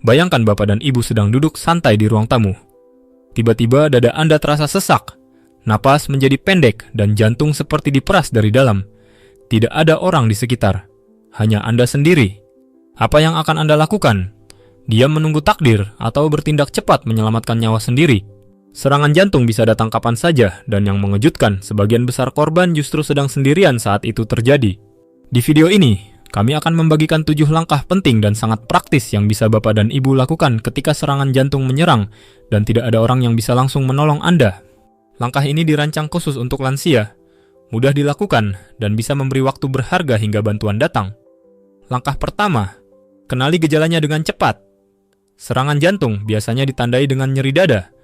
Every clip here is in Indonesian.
Bayangkan Bapak dan Ibu sedang duduk santai di ruang tamu. Tiba-tiba dada Anda terasa sesak, napas menjadi pendek dan jantung seperti diperas dari dalam. Tidak ada orang di sekitar, hanya Anda sendiri. Apa yang akan Anda lakukan? Diam menunggu takdir atau bertindak cepat menyelamatkan nyawa sendiri? Serangan jantung bisa datang kapan saja, dan yang mengejutkan, sebagian besar korban justru sedang sendirian saat itu terjadi. Di video ini, kami akan membagikan 7 langkah penting dan sangat praktis yang bisa Bapak dan Ibu lakukan ketika serangan jantung menyerang dan tidak ada orang yang bisa langsung menolong Anda. Langkah ini dirancang khusus untuk lansia, mudah dilakukan, dan bisa memberi waktu berharga hingga bantuan datang. Langkah pertama, kenali gejalanya dengan cepat. Serangan jantung biasanya ditandai dengan nyeri dada,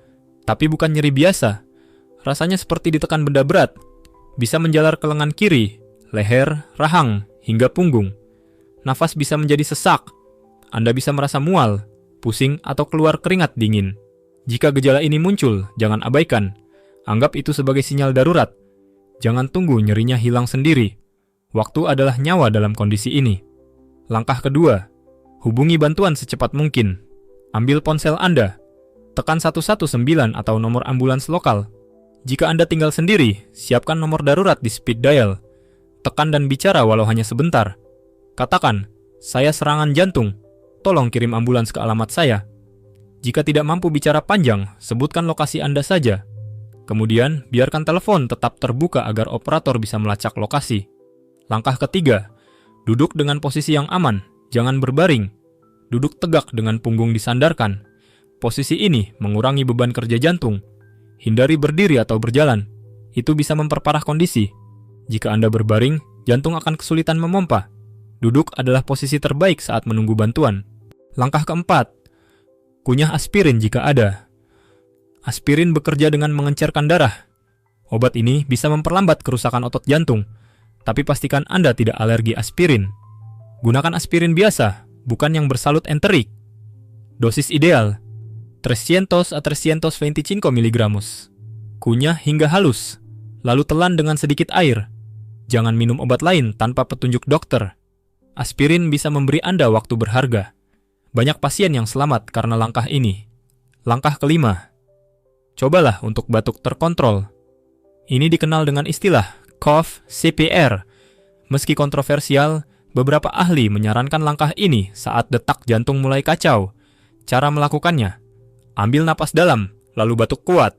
tapi bukan nyeri biasa. Rasanya seperti ditekan benda berat, bisa menjalar ke lengan kiri, leher, rahang, hingga punggung. Nafas bisa menjadi sesak. Anda bisa merasa mual, pusing, atau keluar keringat dingin. Jika gejala ini muncul, jangan abaikan. Anggap itu sebagai sinyal darurat. Jangan tunggu nyerinya hilang sendiri. Waktu adalah nyawa dalam kondisi ini. Langkah kedua, hubungi bantuan secepat mungkin. Ambil ponsel Anda. Tekan 119 atau nomor ambulans lokal. Jika Anda tinggal sendiri, siapkan nomor darurat di speed dial. Tekan dan bicara walau hanya sebentar. Katakan, saya serangan jantung, tolong kirim ambulans ke alamat saya. Jika tidak mampu bicara panjang, sebutkan lokasi Anda saja. Kemudian, biarkan telepon tetap terbuka agar operator bisa melacak lokasi. Langkah ketiga, duduk dengan posisi yang aman, jangan berbaring. Duduk tegak dengan punggung disandarkan. Posisi ini mengurangi beban kerja jantung. Hindari berdiri atau berjalan. Itu bisa memperparah kondisi. Jika Anda berbaring, jantung akan kesulitan memompa. Duduk adalah posisi terbaik saat menunggu bantuan. Langkah keempat, kunyah aspirin jika ada. Aspirin bekerja dengan mengencerkan darah. Obat ini bisa memperlambat kerusakan otot jantung, tapi pastikan Anda tidak alergi aspirin. Gunakan aspirin biasa, bukan yang bersalut enterik. Dosis ideal, 300 a 325 mg. Kunyah hingga halus, lalu telan dengan sedikit air. Jangan minum obat lain tanpa petunjuk dokter. Aspirin bisa memberi Anda waktu berharga. Banyak pasien yang selamat karena langkah ini. Langkah kelima, cobalah untuk batuk terkontrol. Ini dikenal dengan istilah cough CPR. Meski kontroversial, beberapa ahli menyarankan langkah ini saat detak jantung mulai kacau. Cara melakukannya, ambil napas dalam, lalu batuk kuat.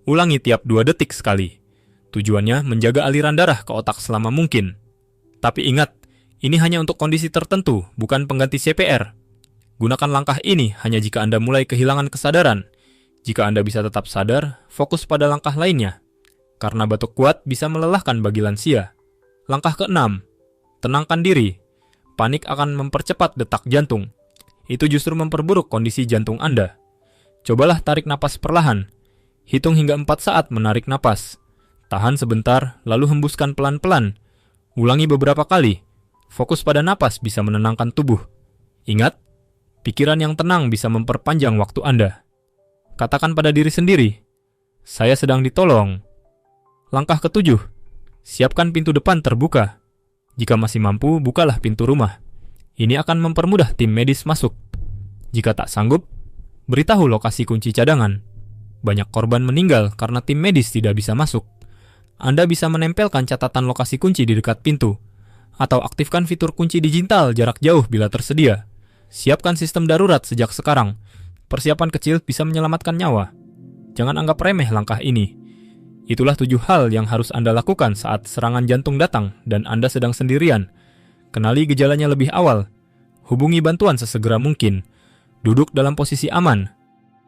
Ulangi tiap 2 detik sekali. Tujuannya menjaga aliran darah ke otak selama mungkin. Tapi ingat, ini hanya untuk kondisi tertentu, bukan pengganti CPR. Gunakan langkah ini hanya jika Anda mulai kehilangan kesadaran. Jika Anda bisa tetap sadar, fokus pada langkah lainnya. Karena batuk kuat bisa melelahkan bagi lansia. Langkah keenam, tenangkan diri. Panik akan mempercepat detak jantung. Itu justru memperburuk kondisi jantung Anda. Cobalah tarik napas perlahan. Hitung hingga 4 saat menarik napas. Tahan sebentar, lalu hembuskan pelan-pelan. Ulangi beberapa kali. Fokus pada napas bisa menenangkan tubuh. Ingat, pikiran yang tenang bisa memperpanjang waktu Anda. Katakan pada diri sendiri, saya sedang ditolong. Langkah ketujuh, siapkan pintu depan terbuka. Jika masih mampu, bukalah pintu rumah. Ini akan mempermudah tim medis masuk. Jika tak sanggup, beritahu lokasi kunci cadangan. Banyak korban meninggal karena tim medis tidak bisa masuk. Anda bisa menempelkan catatan lokasi kunci di dekat pintu, atau aktifkan fitur kunci digital jarak jauh bila tersedia. Siapkan sistem darurat sejak sekarang. Persiapan kecil bisa menyelamatkan nyawa. Jangan anggap remeh langkah ini. Itulah 7 hal yang harus Anda lakukan saat serangan jantung datang dan Anda sedang sendirian. Kenali gejalanya lebih awal. Hubungi bantuan sesegera mungkin. Duduk dalam posisi aman.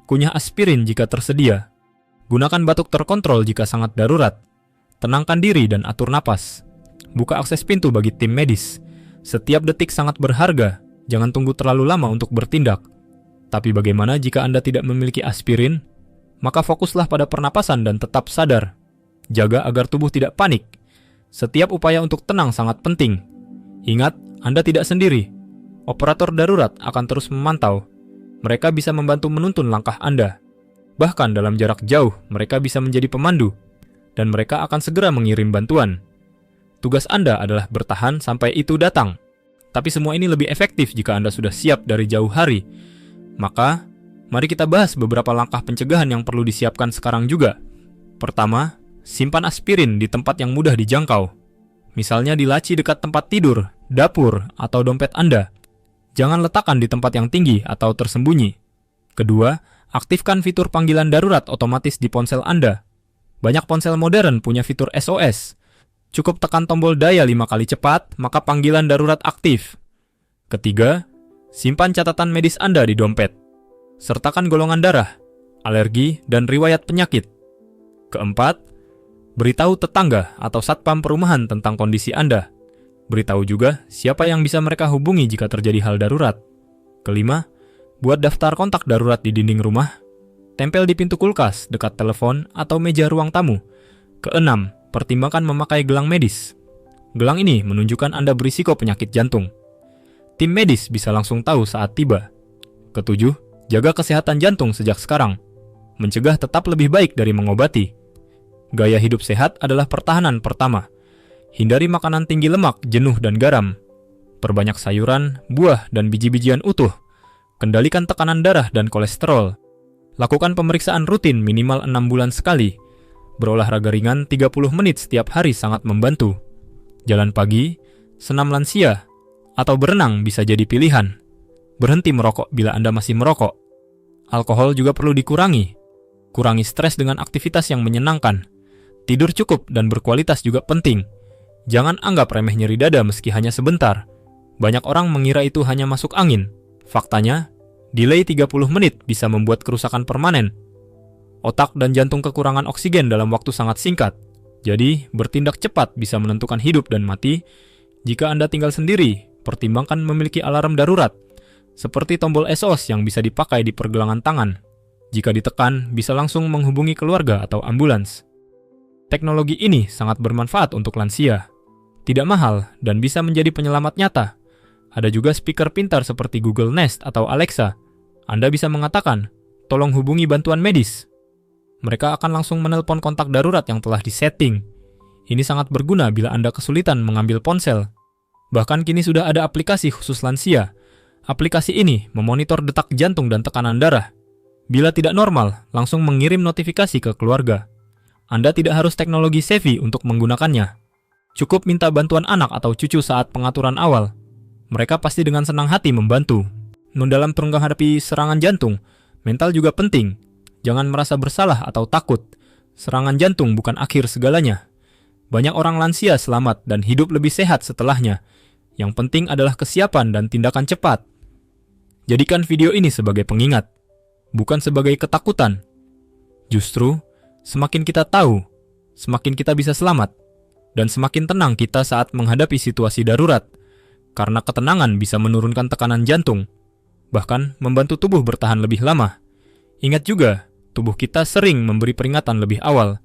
Kunyah aspirin jika tersedia. Gunakan batuk terkontrol jika sangat darurat. Tenangkan diri dan atur napas. Buka akses pintu bagi tim medis. Setiap detik sangat berharga. Jangan tunggu terlalu lama untuk bertindak. Tapi bagaimana jika Anda tidak memiliki aspirin? Maka fokuslah pada pernapasan dan tetap sadar. Jaga agar tubuh tidak panik. Setiap upaya untuk tenang sangat penting. Ingat, Anda tidak sendiri. Operator darurat akan terus memantau. Mereka bisa membantu menuntun langkah Anda. Bahkan dalam jarak jauh, mereka bisa menjadi pemandu. Dan mereka akan segera mengirim bantuan. Tugas Anda adalah bertahan sampai itu datang. Tapi semua ini lebih efektif jika Anda sudah siap dari jauh hari. Maka, mari kita bahas beberapa langkah pencegahan yang perlu disiapkan sekarang juga. Pertama, simpan aspirin di tempat yang mudah dijangkau. Misalnya di laci dekat tempat tidur, dapur, atau dompet Anda. Jangan letakkan di tempat yang tinggi atau tersembunyi. Kedua, aktifkan fitur panggilan darurat otomatis di ponsel Anda. Banyak ponsel modern punya fitur SOS. Cukup tekan tombol daya 5 kali cepat, maka panggilan darurat aktif. Ketiga, simpan catatan medis Anda di dompet. Sertakan golongan darah, alergi, dan riwayat penyakit. Keempat, beritahu tetangga atau satpam perumahan tentang kondisi Anda. Beritahu juga siapa yang bisa mereka hubungi jika terjadi hal darurat. Kelima, buat daftar kontak darurat di dinding rumah. Tempel di pintu kulkas, dekat telepon, atau meja ruang tamu. Keenam, pertimbangkan memakai gelang medis. Gelang ini menunjukkan Anda berisiko penyakit jantung. Tim medis bisa langsung tahu saat tiba. Ketujuh, jaga kesehatan jantung sejak sekarang. Mencegah tetap lebih baik dari mengobati. Gaya hidup sehat adalah pertahanan pertama. Hindari makanan tinggi lemak, jenuh, dan garam. Perbanyak sayuran, buah, dan biji-bijian utuh. Kendalikan tekanan darah dan kolesterol. Lakukan pemeriksaan rutin minimal 6 bulan sekali. Berolahraga ringan 30 menit setiap hari sangat membantu. Jalan pagi, senam lansia, atau berenang bisa jadi pilihan. Berhenti merokok bila Anda masih merokok. Alkohol juga perlu dikurangi. Kurangi stres dengan aktivitas yang menyenangkan. Tidur cukup dan berkualitas juga penting. Jangan anggap remeh nyeri dada meski hanya sebentar. Banyak orang mengira itu hanya masuk angin. Faktanya, delay 30 menit bisa membuat kerusakan permanen. Otak dan jantung kekurangan oksigen dalam waktu sangat singkat. Jadi, bertindak cepat bisa menentukan hidup dan mati. Jika Anda tinggal sendiri, pertimbangkan memiliki alarm darurat, seperti tombol SOS yang bisa dipakai di pergelangan tangan. Jika ditekan, bisa langsung menghubungi keluarga atau ambulans. Teknologi ini sangat bermanfaat untuk lansia. Tidak mahal dan bisa menjadi penyelamat nyata. Ada juga speaker pintar seperti Google Nest atau Alexa. Anda bisa mengatakan, tolong hubungi bantuan medis. Mereka akan langsung menelpon kontak darurat yang telah disetting. Ini sangat berguna bila Anda kesulitan mengambil ponsel. Bahkan kini sudah ada aplikasi khusus lansia. Aplikasi ini memonitor detak jantung dan tekanan darah. Bila tidak normal, langsung mengirim notifikasi ke keluarga. Anda tidak harus teknologi savvy untuk menggunakannya. Cukup minta bantuan anak atau cucu saat pengaturan awal. Mereka pasti dengan senang hati membantu. Dalam menghadapi serangan jantung, mental juga penting. Jangan merasa bersalah atau takut. Serangan jantung bukan akhir segalanya. Banyak orang lansia selamat dan hidup lebih sehat setelahnya. Yang penting adalah kesiapan dan tindakan cepat. Jadikan video ini sebagai pengingat, bukan sebagai ketakutan. Justru, semakin kita tahu, semakin kita bisa selamat. Dan semakin tenang kita saat menghadapi situasi darurat. Karena ketenangan bisa menurunkan tekanan jantung, bahkan membantu tubuh bertahan lebih lama. Ingat juga, tubuh kita sering memberi peringatan lebih awal.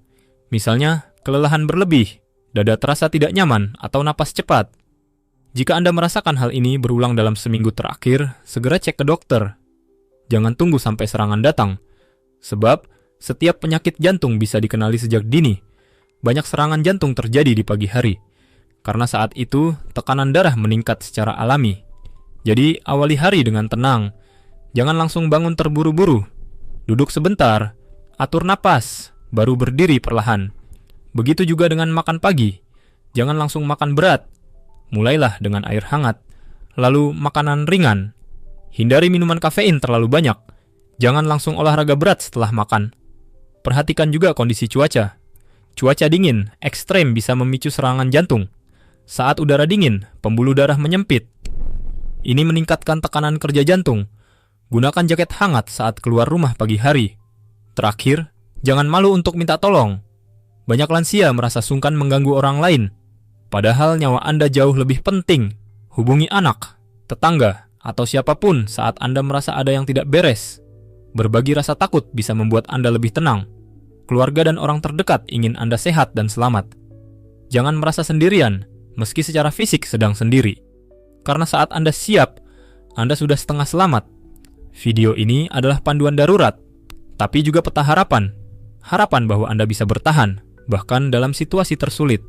Misalnya, kelelahan berlebih, dada terasa tidak nyaman, atau napas cepat. Jika Anda merasakan hal ini berulang dalam seminggu terakhir, segera cek ke dokter. Jangan tunggu sampai serangan datang. Sebab, setiap penyakit jantung bisa dikenali sejak dini. Banyak serangan jantung terjadi di pagi hari. Karena saat itu, tekanan darah meningkat secara alami. Jadi, awali hari dengan tenang. Jangan langsung bangun terburu-buru. Duduk sebentar, atur napas, baru berdiri perlahan. Begitu juga dengan makan pagi. Jangan langsung makan berat. Mulailah dengan air hangat. Lalu makanan ringan. Hindari minuman kafein terlalu banyak. Jangan langsung olahraga berat setelah makan. Perhatikan juga kondisi cuaca. Cuaca dingin, ekstrem bisa memicu serangan jantung. Saat udara dingin, pembuluh darah menyempit. Ini meningkatkan tekanan kerja jantung. Gunakan jaket hangat saat keluar rumah pagi hari. Terakhir, jangan malu untuk minta tolong. Banyak lansia merasa sungkan mengganggu orang lain. Padahal nyawa Anda jauh lebih penting. Hubungi anak, tetangga, atau siapapun saat Anda merasa ada yang tidak beres. Berbagi rasa takut bisa membuat Anda lebih tenang. Keluarga dan orang terdekat ingin Anda sehat dan selamat. Jangan merasa sendirian, meski secara fisik sedang sendiri. Karena saat Anda siap, Anda sudah setengah selamat. Video ini adalah panduan darurat, tapi juga peta harapan. Harapan bahwa Anda bisa bertahan, bahkan dalam situasi tersulit.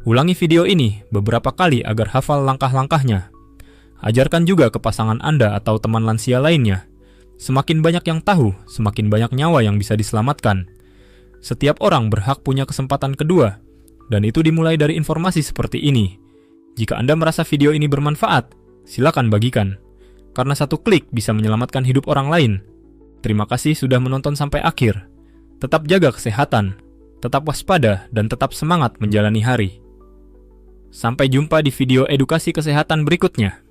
Ulangi video ini beberapa kali agar hafal langkah-langkahnya. Ajarkan juga ke pasangan Anda atau teman lansia lainnya. Semakin banyak yang tahu, semakin banyak nyawa yang bisa diselamatkan. Setiap orang berhak punya kesempatan kedua, dan itu dimulai dari informasi seperti ini. Jika Anda merasa video ini bermanfaat, silakan bagikan. Karena satu klik bisa menyelamatkan hidup orang lain. Terima kasih sudah menonton sampai akhir. Tetap jaga kesehatan, tetap waspada, dan tetap semangat menjalani hari. Sampai jumpa di video edukasi kesehatan berikutnya.